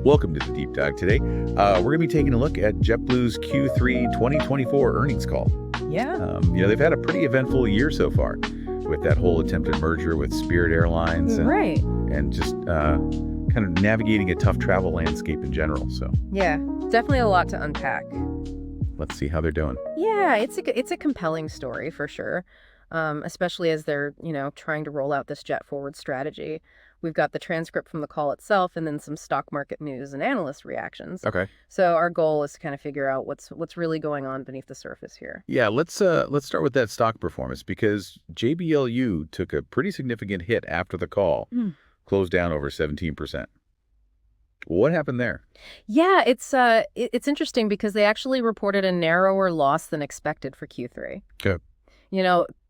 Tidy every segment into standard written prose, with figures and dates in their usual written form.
Welcome to the Deep Dive today. We're going to be taking a look at JetBlue's Q3 2024 earnings call. Yeah. They've had a pretty eventful year so far with that whole attempted merger with Spirit Airlines and just kind of navigating a tough travel landscape in general. So Yeah, definitely a lot to unpack. let's see how they're doing. Yeah, it's a compelling story for sure, especially as they're, trying to roll out this jet forward strategy. We've got the transcript from the call itself and then some stock market news and analyst reactions. Okay. So our goal is to kind of figure out what's really going on beneath the surface here. Yeah, let's start with that stock performance because JBLU took a pretty significant hit after the call, closed down over 17%. What happened there? Yeah, it's interesting because they actually reported a narrower loss than expected for Q3. Okay.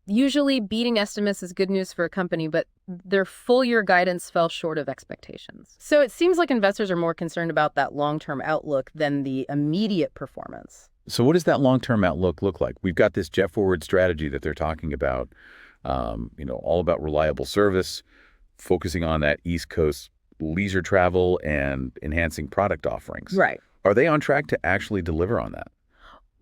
Usually beating estimates is good news for a company, but their full year guidance fell short of expectations. So it seems like investors are more concerned about that long-term outlook than the immediate performance. So what does that long-term outlook look like? We've got this jet forward strategy that they're talking about, all about reliable service, focusing on that East Coast leisure travel and enhancing product offerings. Right. Are they on track to actually deliver on that?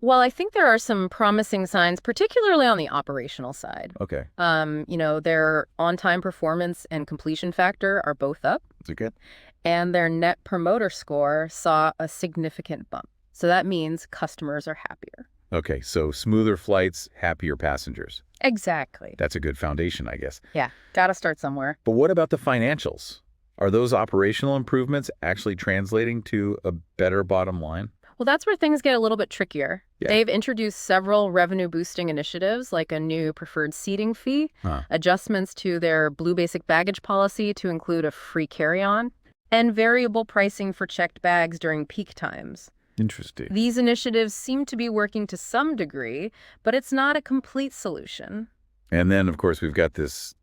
Well, I think there are some promising signs, particularly on the operational side. Okay. Their on-time performance and completion factor are both up, That's good. and their net promoter score saw a significant bump. So that means customers are happier. Okay, so smoother flights, happier passengers. Exactly. That's a good foundation, I guess. Yeah, gotta start somewhere. But what about the financials? Are those operational improvements actually translating to a better bottom line? Well, that's where things get a little bit trickier. Yeah. They've introduced several revenue-boosting initiatives, like a new preferred seating fee, adjustments to their Blue Basic baggage policy to include a free carry-on, and variable pricing for checked bags during peak times. Interesting. These initiatives seem to be working to some degree, but it's not a complete solution. And then, of course, we've got this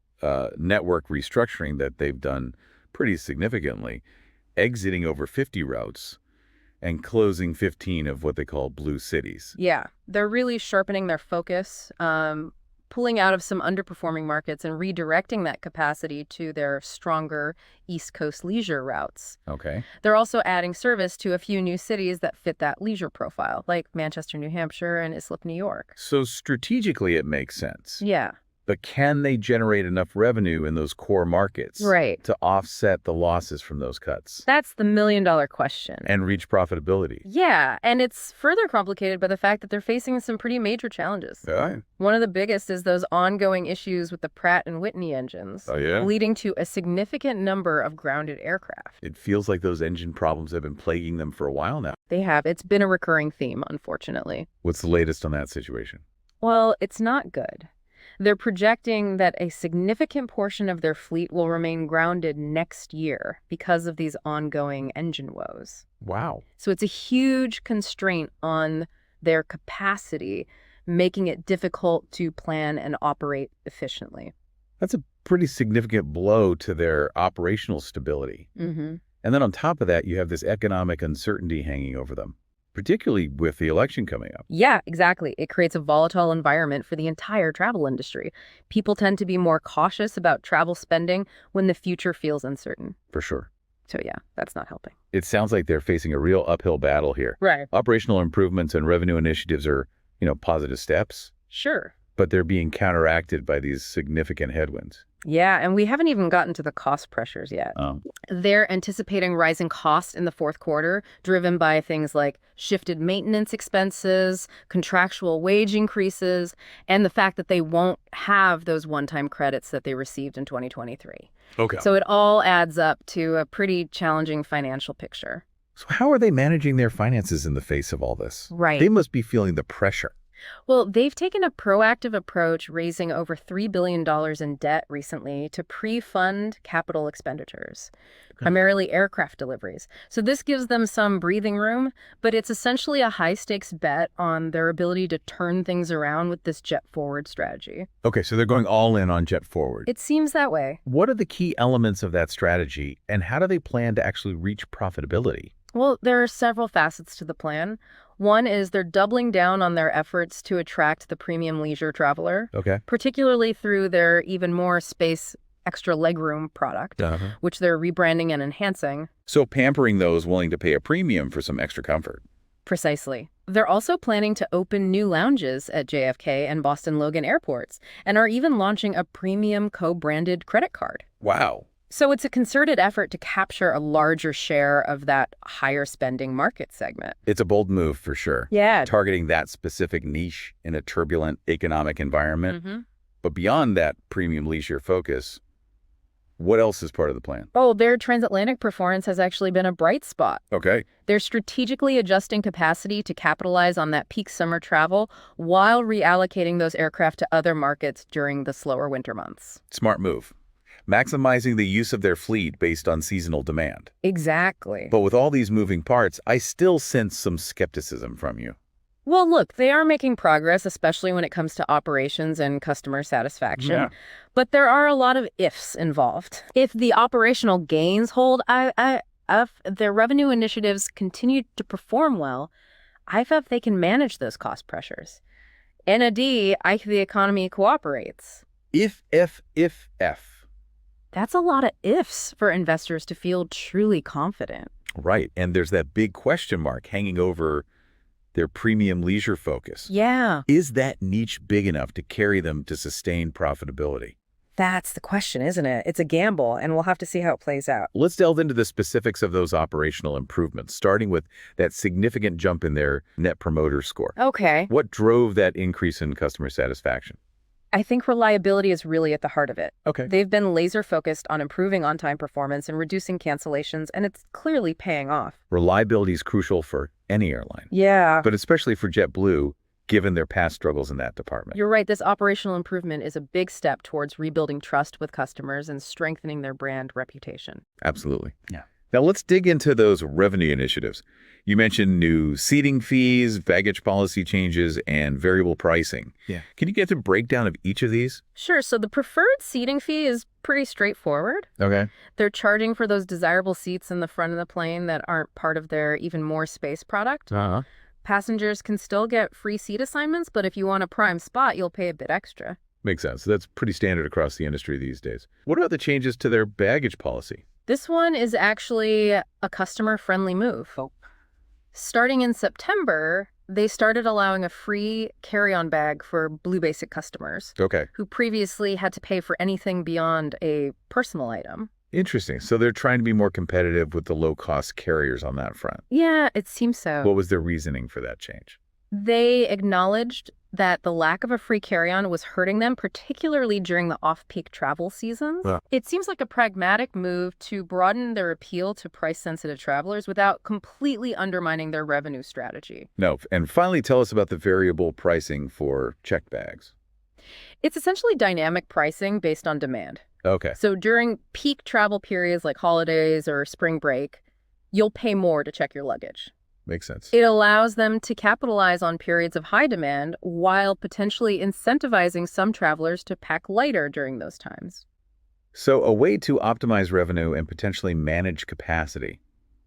network restructuring that they've done pretty significantly, exiting over 50 routes and closing 15 of what they call blue cities. Yeah, they're really sharpening their focus, pulling out of some underperforming markets and redirecting that capacity to their stronger East Coast leisure routes. Okay. They're also adding service to a few new cities that fit that leisure profile, like Manchester, New Hampshire, and Islip, New York. So strategically, it makes sense. Yeah. But can they generate enough revenue in those core markets to offset the losses from those cuts? That's the million-dollar question. And reach profitability? Yeah, and it's further complicated by the fact that they're facing some pretty major challenges. Yeah. One of the biggest is those ongoing issues with the Pratt & Whitney engines, leading to a significant number of grounded aircraft. It feels like those engine problems have been plaguing them for a while now. They have. It's been a recurring theme, unfortunately. What's the latest on that situation? Well, it's not good. They're projecting that a significant portion of their fleet will remain grounded next year because of these ongoing engine woes. Wow. So it's a huge constraint on their capacity, making it difficult to plan and operate efficiently. That's a pretty significant blow to their operational stability. Mm-hmm. And then on top of that, you have this economic uncertainty hanging over them, particularly with the election coming up. Yeah, exactly. It creates a volatile environment for the entire travel industry. People tend to be more cautious about travel spending when the future feels uncertain. For sure. So yeah, that's not helping. It sounds like they're facing a real uphill battle here. Right. Operational improvements and revenue initiatives are, positive steps. Sure. But they're being counteracted by these significant headwinds. Yeah, and we haven't even gotten to the cost pressures yet. Oh. They're anticipating rising costs in the fourth quarter, driven by things like shifted maintenance expenses, contractual wage increases, and the fact that they won't have those one-time credits that they received in 2023. Okay. So it all adds up to a pretty challenging financial picture. So how are they managing their finances in the face of all this? Right. They must be feeling the pressure. Well, they've taken a proactive approach, raising over $3 billion in debt recently to pre-fund capital expenditures, primarily aircraft deliveries. So this gives them some breathing room, but it's essentially a high-stakes bet on their ability to turn things around with this jet forward strategy. Okay, so they're going all in on jet forward. It seems that way. What are the key elements of that strategy, and how do they plan to actually reach profitability? Well, there are several facets to the plan. One is they're doubling down on their efforts to attract the premium leisure traveler, Okay. particularly through their even more space extra legroom product, Uh-huh. which they're rebranding and enhancing. So pampering those willing to pay a premium for some extra comfort. Precisely. They're also planning to open new lounges at JFK and Boston Logan airports, and are even launching a premium co-branded credit card. Wow. So it's a concerted effort to capture a larger share of that higher spending market segment. It's a bold move for sure. Yeah. Targeting that specific niche in a turbulent economic environment. Mm-hmm. But beyond that premium leisure focus, what else is part of the plan? Oh, their transatlantic performance has actually been a bright spot. Okay. They're strategically adjusting capacity to capitalize on that peak summer travel while reallocating those aircraft to other markets during the slower winter months. Smart move. Maximizing the use of their fleet based on seasonal demand. Exactly. But with all these moving parts, I still sense some skepticism from you. Well, look, they are making progress, especially when it comes to operations and customer satisfaction. Yeah. But there are a lot of ifs involved. If the operational gains hold, if their revenue initiatives continue to perform well, I think they can manage those cost pressures. And a D, I think the economy cooperates. If. That's a lot of ifs for investors to feel truly confident. Right. And there's that big question mark hanging over their premium leisure focus. Yeah. Is that niche big enough to carry them to sustain profitability? That's the question, isn't it? It's a gamble, and we'll have to see how it plays out. Let's delve into the specifics of those operational improvements, starting with that significant jump in their Net Promoter Score. Okay. What drove that increase in customer satisfaction? I think reliability is really at the heart of it. Okay. They've been laser focused on improving on-time performance and reducing cancellations, and it's clearly paying off. Reliability is crucial for any airline, Yeah. but especially for JetBlue, given their past struggles in that department. You're right. This operational improvement is a big step towards rebuilding trust with customers and strengthening their brand reputation. Absolutely. Yeah. Now let's dig into those revenue initiatives. You mentioned new seating fees, baggage policy changes, and variable pricing. Yeah. Can you get the breakdown of each of these? Sure. So the preferred seating fee is pretty straightforward. Okay. They're charging for those desirable seats in the front of the plane that aren't part of their Even More Space product. Uh-huh. Passengers can still get free seat assignments, but if you want a prime spot, you'll pay a bit extra. Makes sense. That's pretty standard across the industry these days. What about the changes to their baggage policy? This one is actually a customer-friendly move. Oh. Starting in September, they started allowing a free carry-on bag for Blue Basic customers Okay. who previously had to pay for anything beyond a personal item. Interesting. So they're trying to be more competitive with the low-cost carriers on that front. Yeah, it seems so. What was their reasoning for that change? They acknowledged that the lack of a free carry-on was hurting them, particularly during the off-peak travel seasons. Yeah. It seems like a pragmatic move to broaden their appeal to price-sensitive travelers without completely undermining their revenue strategy. No. And finally, tell us about the variable pricing for checked bags. It's essentially dynamic pricing based on demand. Okay. So during peak travel periods like holidays or spring break, you'll pay more to check your luggage. Makes sense. It allows them to capitalize on periods of high demand while potentially incentivizing some travelers to pack lighter during those times. So a way to optimize revenue and potentially manage capacity.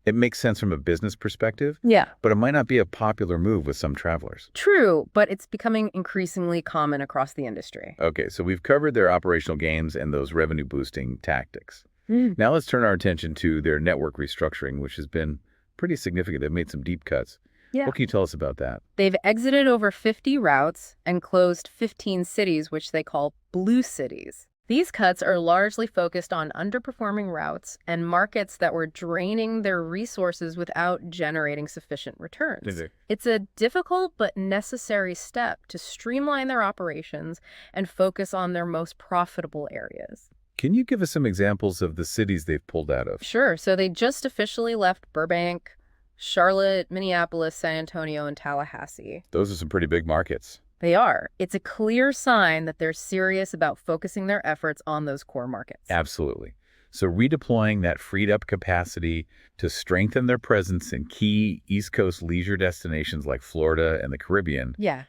It makes sense from a business perspective, Yeah. but it might not be a popular move with some travelers. True, but it's becoming increasingly common across the industry. Okay, so we've covered their operational gains and those revenue-boosting tactics. Now let's turn our attention to their network restructuring, which has been pretty significant. They've made some deep cuts. Yeah. What can you tell us about that? They've exited over 50 routes and closed 15 cities, which they call blue cities. These cuts are largely focused on underperforming routes and markets that were draining their resources without generating sufficient returns. It's a difficult but necessary step to streamline their operations and focus on their most profitable areas. Can you give us some examples of the cities they've pulled out of? Sure. So they just officially left Burbank, Charlotte, Minneapolis, San Antonio, and Tallahassee. Those are some pretty big markets. They are. It's a clear sign that they're serious about focusing their efforts on those core markets. Absolutely. So redeploying that freed up capacity to strengthen their presence in key East Coast leisure destinations like Florida and the Caribbean, Yeah,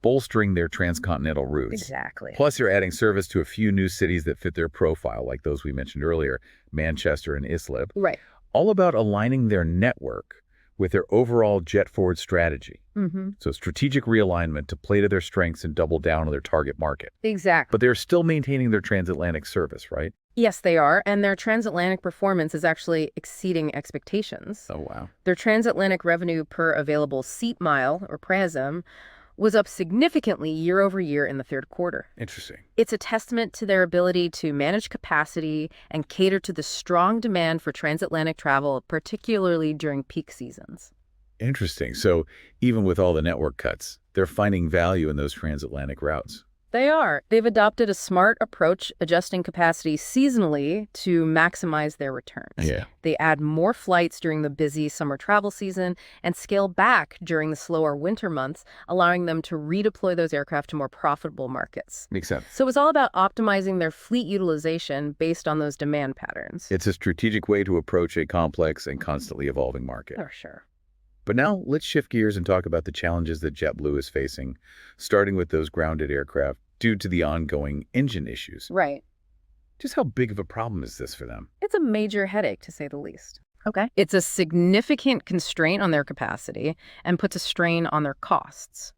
bolstering their transcontinental routes. exactly. Plus, you're adding service to a few new cities that fit their profile, like those we mentioned earlier, Manchester and Islip, Right. all about aligning their network with their overall jet-forward strategy. Mm-hmm. So strategic realignment to play to their strengths and double down on their target market. Exactly. But they're still maintaining their transatlantic service, right? Yes, they are, and their transatlantic performance is actually exceeding expectations. Oh, wow. Their transatlantic revenue per available seat mile, or PRASM, was up significantly year over year in the third quarter. Interesting. It's a testament to their ability to manage capacity and cater to the strong demand for transatlantic travel, particularly during peak seasons. Interesting. So even with all the network cuts, they're finding value in those transatlantic routes. They are. They've adopted a smart approach, adjusting capacity seasonally to maximize their returns. Yeah. They add more flights during the busy summer travel season and scale back during the slower winter months, allowing them to redeploy those aircraft to more profitable markets. Makes sense. So it's all about optimizing their fleet utilization based on those demand patterns. It's a strategic way to approach a complex and constantly evolving market. For sure. But now let's shift gears and talk about the challenges that JetBlue is facing, starting with those grounded aircraft due to the ongoing engine issues. Right. Just how big of a problem is this for them? It's a major headache, to say the least. Okay. It's a significant constraint on their capacity and puts a strain on their costs.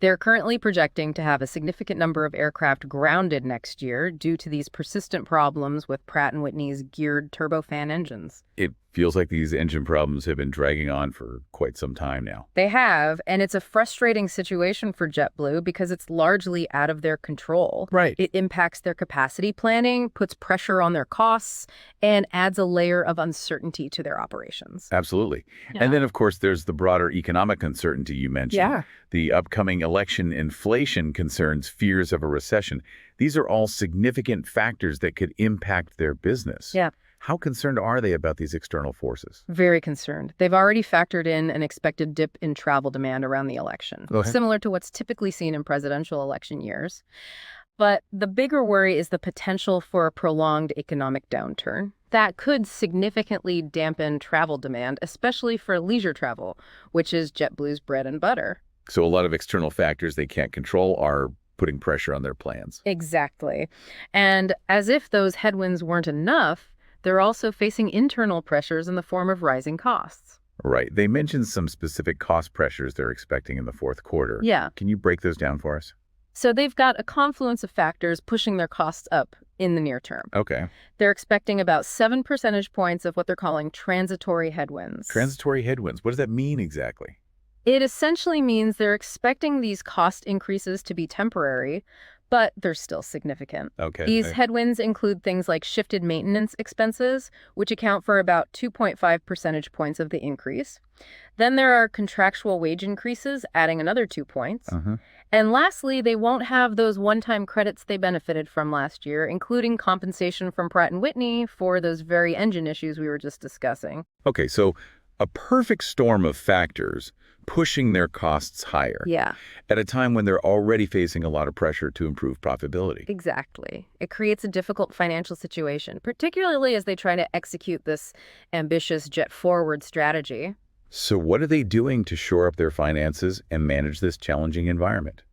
They're currently projecting to have a significant number of aircraft grounded next year due to these persistent problems with Pratt & Whitney's geared turbofan engines. It feels like these engine problems have been dragging on for quite some time now. They have, and it's a frustrating situation for JetBlue because it's largely out of their control. Right. It impacts their capacity planning, puts pressure on their costs, and adds a layer of uncertainty to their operations. Absolutely. And then, of course, there's the broader economic uncertainty you mentioned. Yeah. The upcoming election, inflation concerns, fears of a recession. These are all significant factors that could impact their business. Yeah. How concerned are they about these external forces? Very concerned. They've already factored in an expected dip in travel demand around the election, similar to what's typically seen in presidential election years. But the bigger worry is the potential for a prolonged economic downturn that could significantly dampen travel demand, especially for leisure travel, which is JetBlue's bread and butter. So a lot of external factors they can't control are putting pressure on their plans. Exactly. And as if those headwinds weren't enough, they're also facing internal pressures in the form of rising costs. Right. They mentioned some specific cost pressures they're expecting in the fourth quarter. Yeah. Can you break those down for us? So they've got a confluence of factors pushing their costs up in the near term. Okay. They're expecting about 7 percentage points of what they're calling transitory headwinds. Transitory headwinds. What does that mean exactly? It essentially means they're expecting these cost increases to be temporary, but they're still significant. Okay. These headwinds include things like shifted maintenance expenses, which account for about 2.5 percentage points of the increase. Then there are contractual wage increases, adding another 2 points. And lastly, they won't have those one-time credits they benefited from last year, including compensation from Pratt & Whitney for those very engine issues we were just discussing. Okay, so a perfect storm of factors pushing their costs higher. Yeah. At a time when they're already facing a lot of pressure to improve profitability. Exactly. It creates a difficult financial situation, particularly as they try to execute this ambitious jet-forward strategy. So what are they doing to shore up their finances and manage this challenging environment?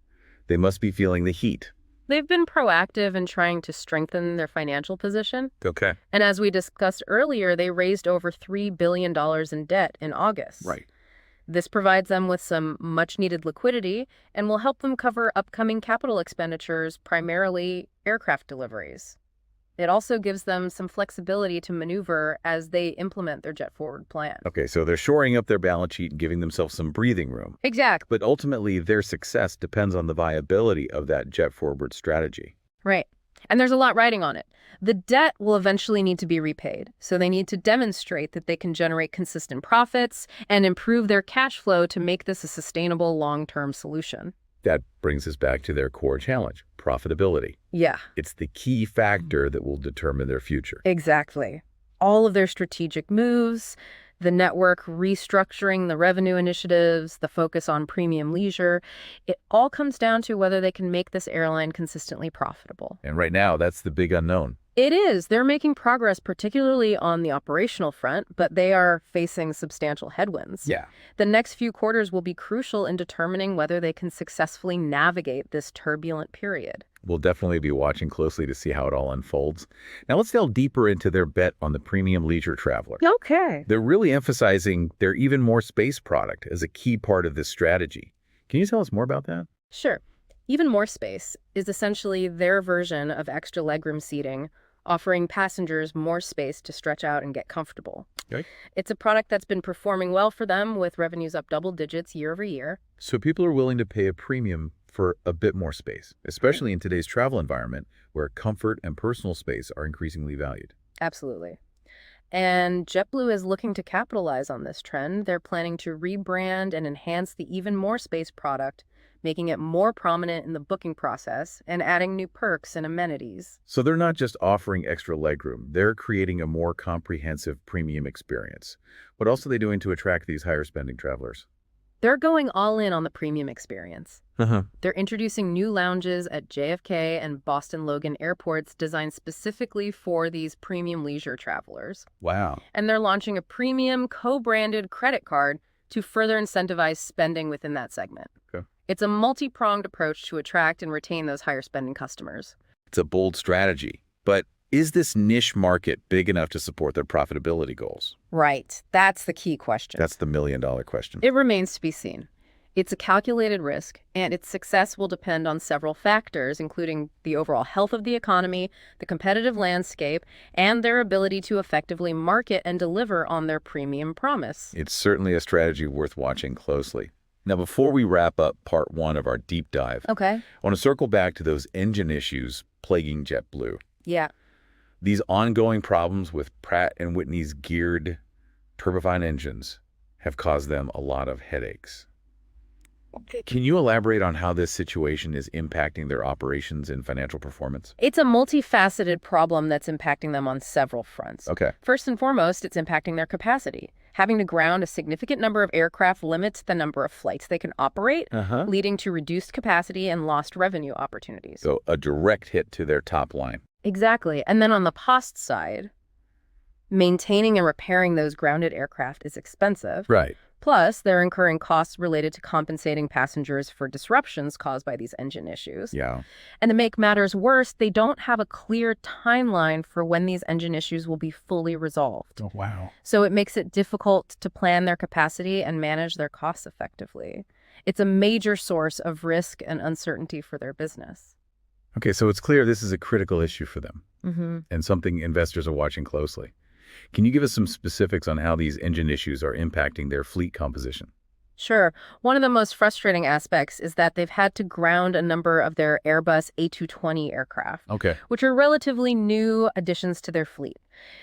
They must be feeling the heat. They've been proactive in trying to strengthen their financial position. Okay. And as we discussed earlier, they raised over $3 billion in debt in August. Right. This provides them with some much-needed liquidity and will help them cover upcoming capital expenditures, primarily aircraft deliveries. It also gives them some flexibility to maneuver as they implement their jet-forward plan. Okay, so they're shoring up their balance sheet and giving themselves some breathing room. Exactly. But ultimately, their success depends on the viability of that jet-forward strategy. Right. And there's a lot riding on it. The debt will eventually need to be repaid, so they need to demonstrate that they can generate consistent profits and improve their cash flow to make this a sustainable long-term solution. That brings us back to their core challenge, profitability. Yeah. It's the key factor that will determine their future. Exactly. All of their strategic moves, the network restructuring, the revenue initiatives, the focus on premium leisure, it all comes down to whether they can make this airline consistently profitable. And right now, that's the big unknown. It is. They're making progress, particularly on the operational front, but they are facing substantial headwinds. Yeah. The next few quarters will be crucial in determining whether they can successfully navigate this turbulent period. We'll definitely be watching closely to see how it all unfolds. Now let's delve deeper into their bet on the premium leisure traveler. Okay. They're really emphasizing their Even More Space product as a key part of this strategy. Can you tell us more about that? Sure. Even More Space is essentially their version of extra legroom seating offering passengers more space to stretch out and get comfortable. Okay. It's a product that's been performing well for them, with revenues up double digits year over year. So people are willing to pay a premium for a bit more space, especially in today's travel environment where comfort and personal space are increasingly valued. Absolutely. And JetBlue is looking to capitalize on this trend. They're planning to rebrand and enhance the Even More Space product, making it more prominent in the booking process and adding new perks and amenities. So they're not just offering extra legroom, they're creating a more comprehensive premium experience. What else are they doing to attract these higher spending travelers? They're going all in on the premium experience. Uh-huh. They're introducing new lounges at JFK and Boston Logan airports designed specifically for these premium leisure travelers. Wow. And they're launching a premium co-branded credit card to further incentivize spending within that segment. Okay. It's a multi-pronged approach to attract and retain those higher spending customers. It's a bold strategy, but is this niche market big enough to support their profitability goals? Right. That's the key question. That's the million-dollar question. It remains to be seen. It's a calculated risk, and its success will depend on several factors, including the overall health of the economy, the competitive landscape, and their ability to effectively market and deliver on their premium promise. It's certainly a strategy worth watching closely. Now, before we wrap up part one of our deep dive, Okay. I want to circle back to those engine issues plaguing JetBlue. Yeah. These ongoing problems with Pratt & Whitney's geared turbofan engines have caused them a lot of headaches. Can you elaborate on how this situation is impacting their operations and financial performance? It's a multifaceted problem that's impacting them on several fronts. Okay. First and foremost, it's impacting their capacity. Having to ground a significant number of aircraft limits the number of flights they can operate, leading to reduced capacity and lost revenue opportunities. So a direct hit to their top line. Exactly. And then on the cost side, maintaining and repairing those grounded aircraft is expensive. Right. Plus, they're incurring costs related to compensating passengers for disruptions caused by these engine issues. Yeah. And to make matters worse, they don't have a clear timeline for when these engine issues will be fully resolved. Oh, wow. So it makes it difficult to plan their capacity and manage their costs effectively. It's a major source of risk and uncertainty for their business. Okay, so it's clear this is a critical issue for them Mm-hmm. and something investors are watching closely. Can you give us some specifics on how these engine issues are impacting their fleet composition? Sure. One of the most frustrating aspects is that they've had to ground a number of their Airbus A220 aircraft, Okay. which are relatively new additions to their fleet.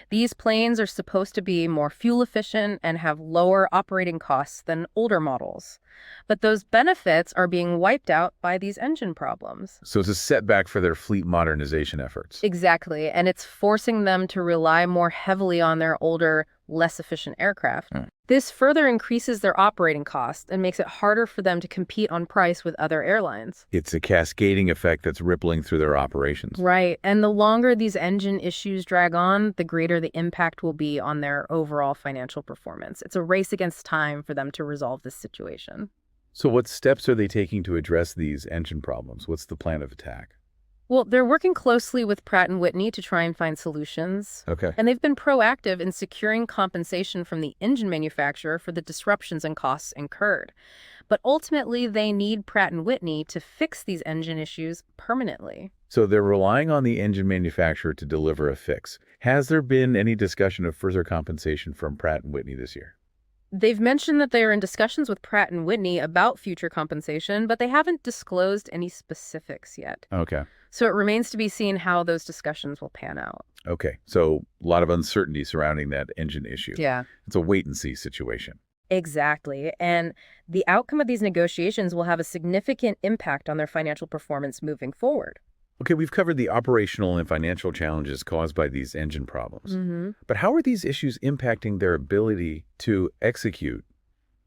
These planes are supposed to be more fuel efficient and have lower operating costs than older models. But those benefits are being wiped out by these engine problems. So it's a setback for their fleet modernization efforts. Exactly. And it's forcing them to rely more heavily on their older, less efficient aircraft. This further increases their operating costs and makes it harder for them to compete on price with other airlines. It's a cascading effect that's rippling through their operations. Right. And the longer these engine issues drag on, the greater the impact will be on their overall financial performance. It's a race against time for them to resolve this situation. So what steps are they taking to address these engine problems? What's the plan of attack? Well, they're working closely with Pratt & Whitney to try and find solutions. Okay. And they've been proactive in securing compensation from the engine manufacturer for the disruptions and costs incurred. But ultimately, they need Pratt & Whitney to fix these engine issues permanently. So they're relying on the engine manufacturer to deliver a fix. Has there been any discussion of further compensation from Pratt & Whitney this year? They've mentioned that they are in discussions with Pratt & Whitney about future compensation, but they haven't disclosed any specifics yet. Okay. So it remains to be seen how those discussions will pan out. Okay. So a lot of uncertainty surrounding that engine issue. Yeah. It's a wait-and-see situation. Exactly. And the outcome of these negotiations will have a significant impact on their financial performance moving forward. Okay, we've covered the operational and financial challenges caused by these engine problems. Mm-hmm. But how are these issues impacting their ability to execute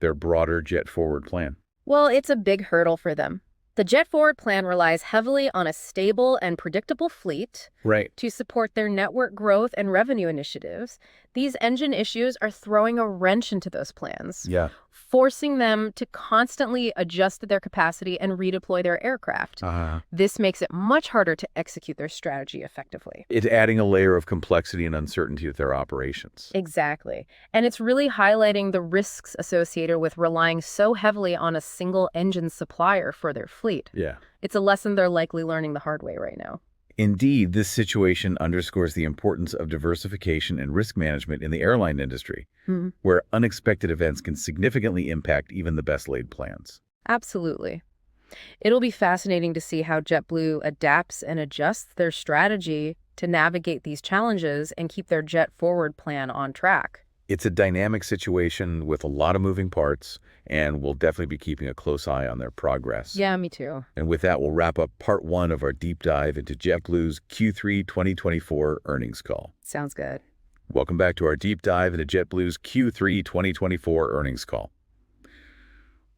their broader JetForward plan? Well, it's a big hurdle for them. The JetForward plan relies heavily on a stable and predictable fleet Right. to support their network growth and revenue initiatives. These engine issues are throwing a wrench into those plans, Yeah. forcing them to constantly adjust their capacity and redeploy their aircraft. This makes it much harder to execute their strategy effectively. It's adding a layer of complexity and uncertainty to their operations. Exactly. And it's really highlighting the risks associated with relying so heavily on a single engine supplier for their fleet. Yeah. It's a lesson they're likely learning the hard way right now. Indeed, this situation underscores the importance of diversification and risk management in the airline industry, Hmm. where unexpected events can significantly impact even the best-laid plans. Absolutely. It'll be fascinating to see how JetBlue adapts and adjusts their strategy to navigate these challenges and keep their Jet Forward plan on track. It's a dynamic situation with a lot of moving parts, and we'll definitely be keeping a close eye on their progress. Yeah, me too. And with that, we'll wrap up part one of our deep dive into JetBlue's Q3 2024 earnings call. Sounds good. Welcome back to our deep dive into JetBlue's Q3 2024 earnings call.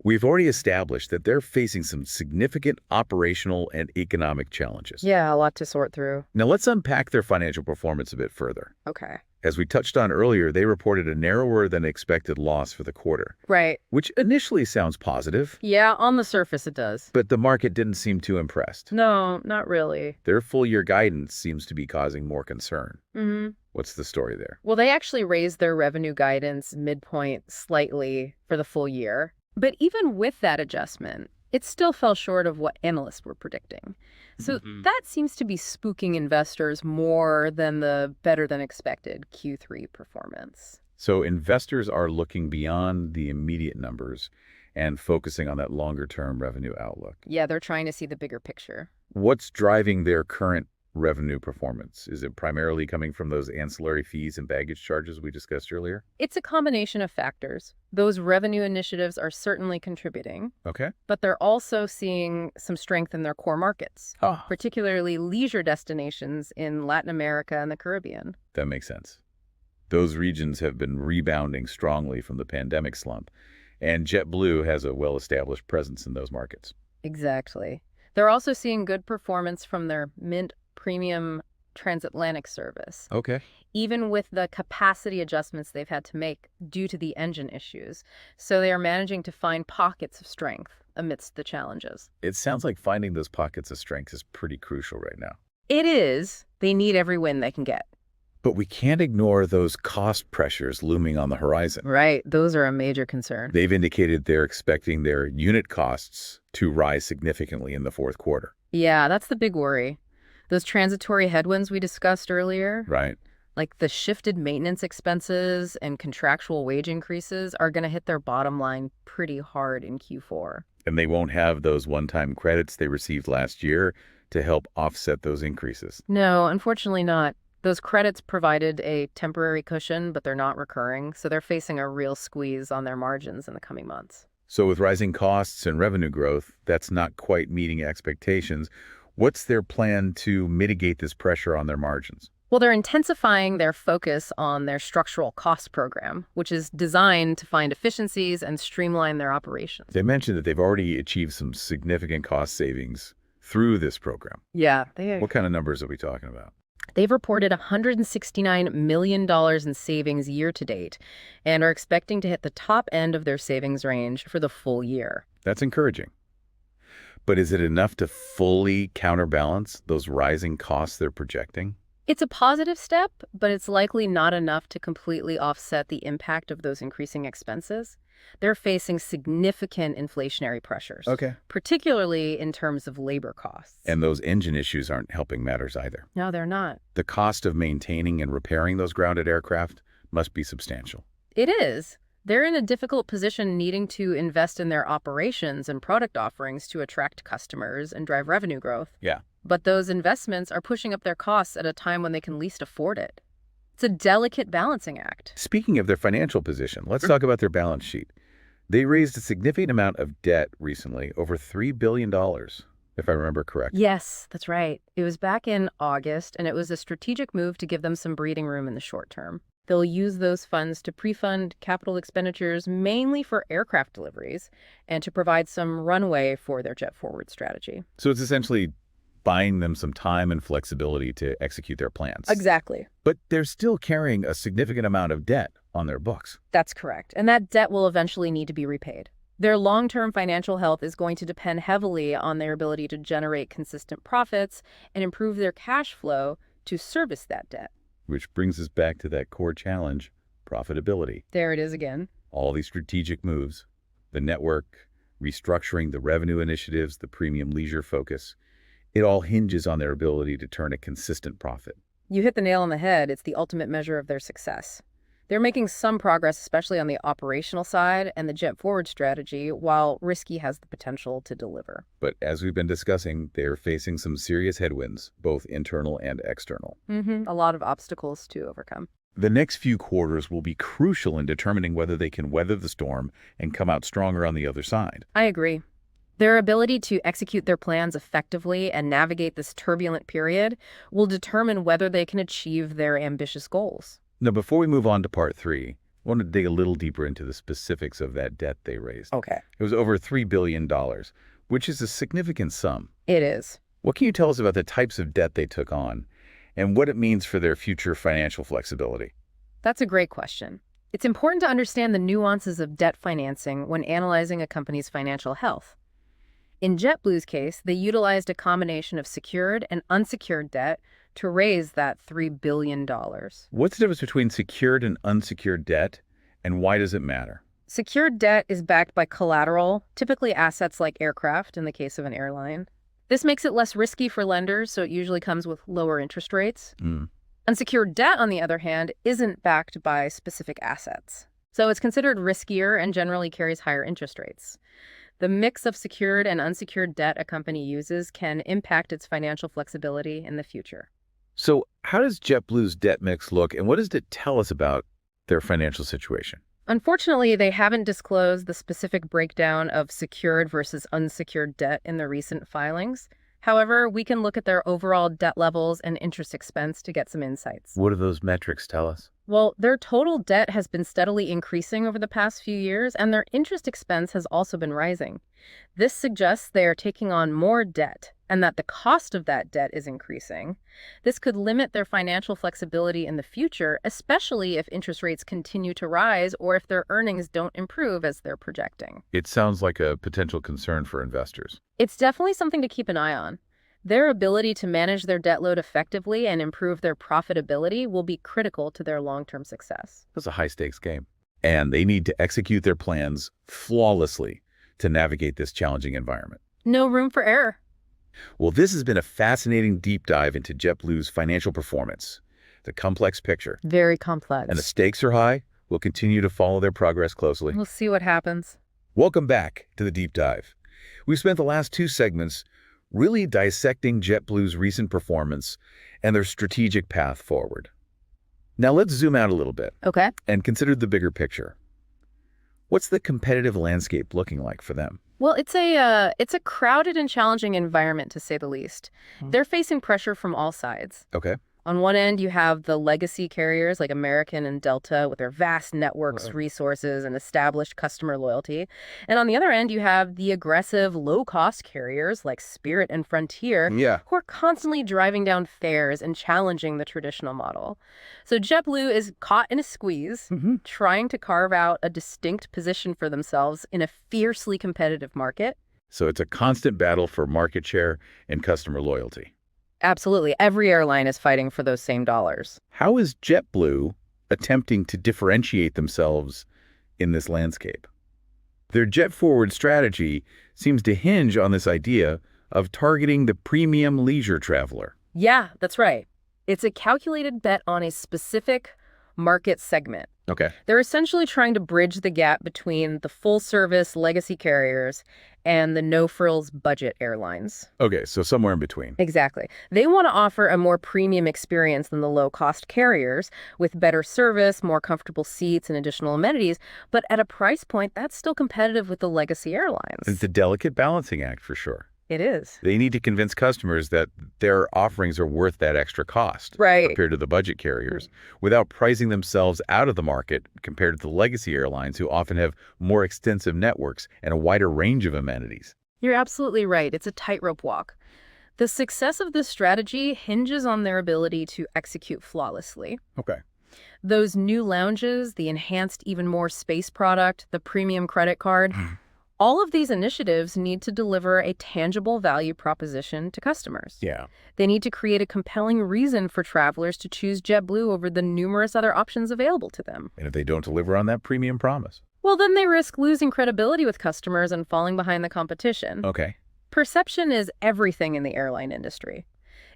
We've already established that they're facing some significant operational and economic challenges. Yeah, a lot to sort through. Now let's unpack their financial performance a bit further. Okay. As we touched on earlier, they reported a narrower than expected loss for the quarter, Right. which initially sounds positive, Yeah, on the surface it does. but the market didn't seem too impressed. No, not really. Their full-year guidance seems to be causing more concern. Mm-hmm. What's the story there? Well, they actually raised their revenue guidance midpoint slightly for the full year. But even with that adjustment, it still fell short of what analysts were predicting. So that seems to be spooking investors more than the better-than-expected Q3 performance. So investors are looking beyond the immediate numbers and focusing on that longer-term revenue outlook. Yeah, they're trying to see the bigger picture. What's driving their current revenue performance? Is it primarily coming from those ancillary fees and baggage charges we discussed earlier? It's a combination of factors. Those revenue initiatives are certainly contributing, Okay. but they're also seeing some strength in their core markets, Oh, particularly leisure destinations in Latin America and the Caribbean. that makes sense. Those regions have been rebounding strongly from the pandemic slump, and JetBlue has a well-established presence in those markets. Exactly. They're also seeing good performance from their Mint premium transatlantic service, Okay. even with the capacity adjustments they've had to make due to the engine issues. So they are managing to find pockets of strength amidst the challenges. It sounds like finding those pockets of strength is pretty crucial right now. It is. They need every win they can get. But we can't ignore those cost pressures looming on the horizon. Right. Those are a major concern. They've indicated they're expecting their unit costs to rise significantly in the fourth quarter. Yeah, that's the big worry. Those transitory headwinds we discussed earlier, Right. like the shifted maintenance expenses and contractual wage increases, are going to hit their bottom line pretty hard in Q4. And they won't have those one-time credits they received last year to help offset those increases. No, unfortunately not. Those credits provided a temporary cushion, but they're not recurring, so they're facing a real squeeze on their margins in the coming months. So with rising costs and revenue growth, that's not quite meeting expectations. What's their plan to mitigate this pressure on their margins? Well, they're intensifying their focus on their structural cost program, which is designed to find efficiencies and streamline their operations. They mentioned that they've already achieved some significant cost savings through this program. Yeah, What kind of numbers are we talking about? they've reported $169 million in savings year to date and are expecting to hit the top end of their savings range for the full year. That's encouraging. But is it enough to fully counterbalance those rising costs they're projecting? It's a positive step, but it's likely not enough to completely offset the impact of those increasing expenses. They're facing significant inflationary pressures, particularly in terms of labor costs. And those engine issues aren't helping matters either. No, they're not. The cost of maintaining and repairing those grounded aircraft must be substantial. It is. They're in a difficult position needing to invest in their operations and product offerings to attract customers and drive revenue growth. Yeah. But those investments are pushing up their costs at a time when they can least afford it. It's a delicate balancing act. Speaking of their financial position, let's talk about their balance sheet. They raised a significant amount of debt recently, over $3 billion, if I remember correctly. Yes, that's right. It was back in August, and it was a strategic move to give them some breathing room in the short term. They'll use those funds to pre-fund capital expenditures mainly for aircraft deliveries and to provide some runway for their Jet Forward strategy. So it's essentially buying them some time and flexibility to execute their plans. Exactly. But they're still carrying a significant amount of debt on their books. That's correct. And that debt will eventually need to be repaid. Their long-term financial health is going to depend heavily on their ability to generate consistent profits and improve their cash flow to service that debt. Which brings us back to that core challenge, profitability. There it is again. All these strategic moves, the network, restructuring, the revenue initiatives, the premium leisure focus, It all hinges on their ability to turn a consistent profit. You hit the nail on the head. It's the ultimate measure of their success. They're making some progress, especially on the operational side and the JetForward strategy, while Risky has the potential to deliver. But as we've been discussing, they're facing some serious headwinds, both internal and external. A lot of obstacles to overcome. The next few quarters will be crucial in determining whether they can weather the storm and come out stronger on the other side. I agree. Their ability to execute their plans effectively and navigate this turbulent period will determine whether they can achieve their ambitious goals. Now, before we move on to part 3, I want to dig a little deeper into the specifics of that debt they raised. Okay. It was over $3 billion, which is a significant sum. It is. What can you tell us about the types of debt they took on and what it means for their future financial flexibility? That's a great question. It's important to understand the nuances of debt financing when analyzing a company's financial health. In JetBlue's case, they utilized a combination of secured and unsecured debt to raise that $3 billion. What's the difference between secured and unsecured debt, and why does it matter? Secured debt is backed by collateral, typically assets like aircraft in the case of an airline. This makes it less risky for lenders, so it usually comes with lower interest rates. Unsecured debt, on the other hand, isn't backed by specific assets. So it's considered riskier and generally carries higher interest rates. The mix of secured and unsecured debt a company uses can impact its financial flexibility in the future. So how does JetBlue's debt mix look, and what does it tell us about their financial situation? Unfortunately, they haven't disclosed the specific breakdown of secured versus unsecured debt in the recent filings. However, we can look at their overall debt levels and interest expense to get some insights. What do those metrics tell us? Well, their total debt has been steadily increasing over the past few years, and their interest expense has also been rising. This suggests they are taking on more debt and that the cost of that debt is increasing. This could limit their financial flexibility in the future, especially if interest rates continue to rise or if their earnings don't improve as they're projecting. It sounds like a potential concern for investors. It's definitely something to keep an eye on. Their ability to manage their debt load effectively and improve their profitability will be critical to their long-term success. It's a high-stakes game, and they need to execute their plans flawlessly to navigate this challenging environment. No room for error. Well, this has been a fascinating deep dive into JetBlue's financial performance. The complex picture. Very complex. And the stakes are high. We'll continue to follow their progress closely. We'll see what happens. Welcome back to the deep dive. We've spent the last 2 segments really dissecting JetBlue's recent performance and their strategic path forward. Now let's zoom out a little bit. Okay. And consider the bigger picture. What's the competitive landscape looking like for them? Well, it's a crowded and challenging environment, to say the least. They're facing pressure from all sides. Okay. On one end, you have the legacy carriers like American and Delta with their vast networks, resources, and established customer loyalty. And on the other end, you have the aggressive, low-cost carriers like Spirit and Frontier who are constantly driving down fares and challenging the traditional model. So JetBlue is caught in a squeeze, trying to carve out a distinct position for themselves in a fiercely competitive market. So it's a constant battle for market share and customer loyalty. Absolutely. Every airline is fighting for those same dollars. How is JetBlue attempting to differentiate themselves in this landscape? Their JetForward strategy seems to hinge on this idea of targeting the premium leisure traveler. Yeah, that's right. It's a calculated bet on a specific market segment. Okay. They're essentially trying to bridge the gap between the full-service legacy carriers and the no-frills budget airlines. Okay, so somewhere in between. Exactly. They want to offer a more premium experience than the low-cost carriers with better service, more comfortable seats, and additional amenities, but at a price point that's still competitive with the legacy airlines. It's a delicate balancing act for sure. It is. They need to convince customers that their offerings are worth that extra cost compared to the budget carriers without pricing themselves out of the market compared to the legacy airlines who often have more extensive networks and a wider range of amenities. You're absolutely right. It's a tightrope walk. The success of this strategy hinges on their ability to execute flawlessly. Okay. Those new lounges, the enhanced even more space product, the premium credit card, all of these initiatives need to deliver a tangible value proposition to customers. Yeah. They need to create a compelling reason for travelers to choose JetBlue over the numerous other options available to them. And if they don't deliver on that premium promise? Well, then they risk losing credibility with customers and falling behind the competition. Okay. Perception is everything in the airline industry.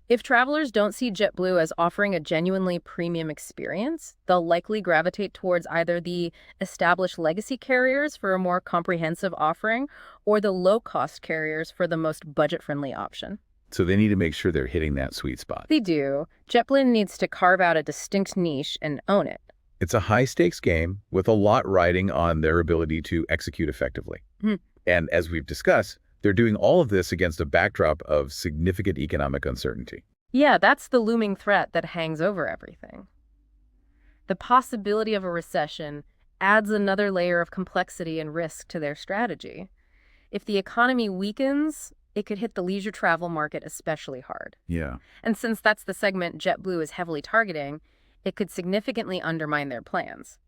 If travelers don't see JetBlue as offering a genuinely premium experience, they'll likely gravitate towards either the established legacy carriers for a more comprehensive offering or the low-cost carriers for the most budget-friendly option. So they need to make sure they're hitting that sweet spot. They do. JetBlue needs to carve out a distinct niche and own it. It's a high-stakes game with a lot riding on their ability to execute effectively. Hmm. And as we've discussed, they're doing all of this against a backdrop of significant economic uncertainty. Yeah, that's the looming threat that hangs over everything. The possibility of a recession adds another layer of complexity and risk to their strategy. If the economy weakens, it could hit the leisure travel market especially hard. Yeah. And since that's the segment JetBlue is heavily targeting, it could significantly undermine their plans.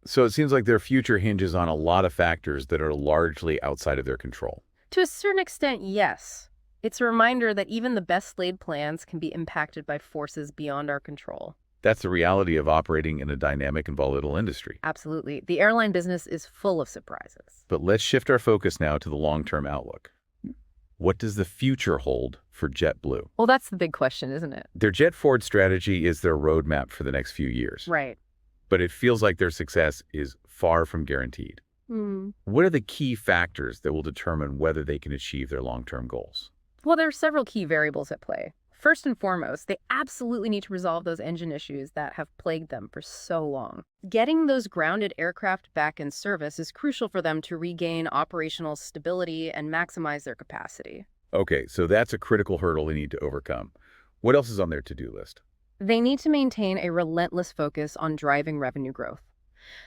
So it seems like their future hinges on a lot of factors that are largely outside of their control. To a certain extent, yes. It's a reminder that even the best laid plans can be impacted by forces beyond our control. That's the reality of operating in a dynamic and volatile industry. Absolutely. The airline business is full of surprises. But let's shift our focus now to the long-term outlook. What does the future hold for JetBlue? Well, that's the big question, isn't it? Their jet forward strategy is their roadmap for the next few years. Right. But it feels like their success is far from guaranteed. What are the key factors that will determine whether they can achieve their long-term goals? Well, there are several key variables at play. First and foremost, they absolutely need to resolve those engine issues that have plagued them for so long. Getting those grounded aircraft back in service is crucial for them to regain operational stability and maximize their capacity. Okay, so that's a critical hurdle they need to overcome. What else is on their to-do list? They need to maintain a relentless focus on driving revenue growth.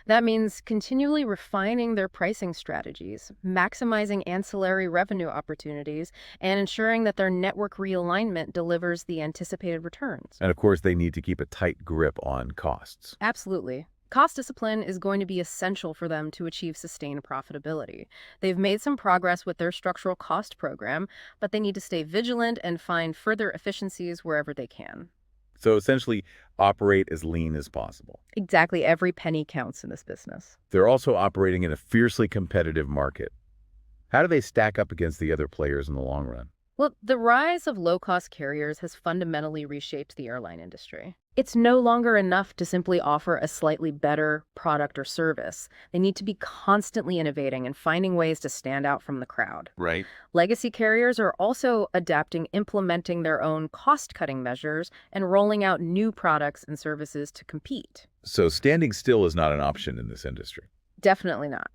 That means continually refining their pricing strategies, maximizing ancillary revenue opportunities, and ensuring that their network realignment delivers the anticipated returns. And of course, they need to keep a tight grip on costs. Absolutely. Cost discipline is going to be essential for them to achieve sustained profitability. They've made some progress with their structural cost program, but they need to stay vigilant and find further efficiencies wherever they can. So essentially, operate as lean as possible. Exactly, every penny counts in this business. They're also operating in a fiercely competitive market. How do they stack up against the other players in the long run? Well, the rise of low-cost carriers has fundamentally reshaped the airline industry. It's no longer enough to simply offer a slightly better product or service. They need to be constantly innovating and finding ways to stand out from the crowd. Right. Legacy carriers are also adapting, implementing their own cost-cutting measures, and rolling out new products and services to compete. So standing still is not an option in this industry. Definitely not.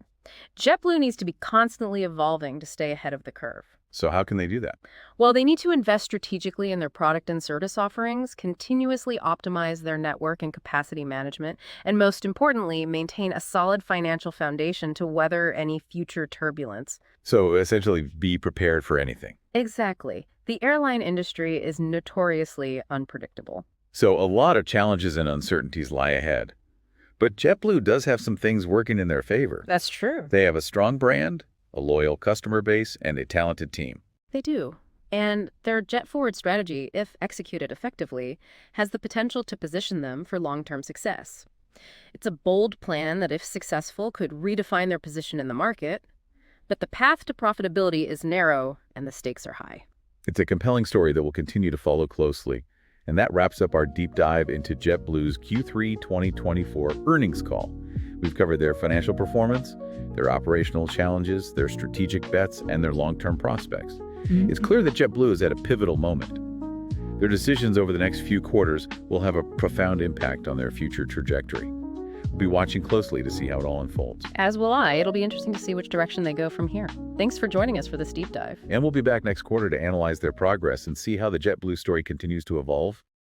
JetBlue needs to be constantly evolving to stay ahead of the curve. So how can they do that? Well, they need to invest strategically in their product and service offerings, continuously optimize their network and capacity management, and most importantly, maintain a solid financial foundation to weather any future turbulence. So essentially be prepared for anything. Exactly. The airline industry is notoriously unpredictable. So a lot of challenges and uncertainties lie ahead. But JetBlue does have some things working in their favor. That's true. They have a strong brand, a loyal customer base, and a talented team. They do. And their jet-forward strategy, if executed effectively, has the potential to position them for long-term success. It's a bold plan that, if successful, could redefine their position in the market. But the path to profitability is narrow, and the stakes are high. It's a compelling story that we'll continue to follow closely. And that wraps up our deep dive into JetBlue's Q3 2024 earnings call. We've covered their financial performance, their operational challenges, their strategic bets, and their long-term prospects. It's clear that JetBlue is at a pivotal moment. Their decisions over the next few quarters will have a profound impact on their future trajectory. We'll be watching closely to see how it all unfolds. As will I. It'll be interesting to see which direction they go from here. Thanks for joining us for this deep dive. And we'll be back next quarter to analyze their progress and see how the JetBlue story continues to evolve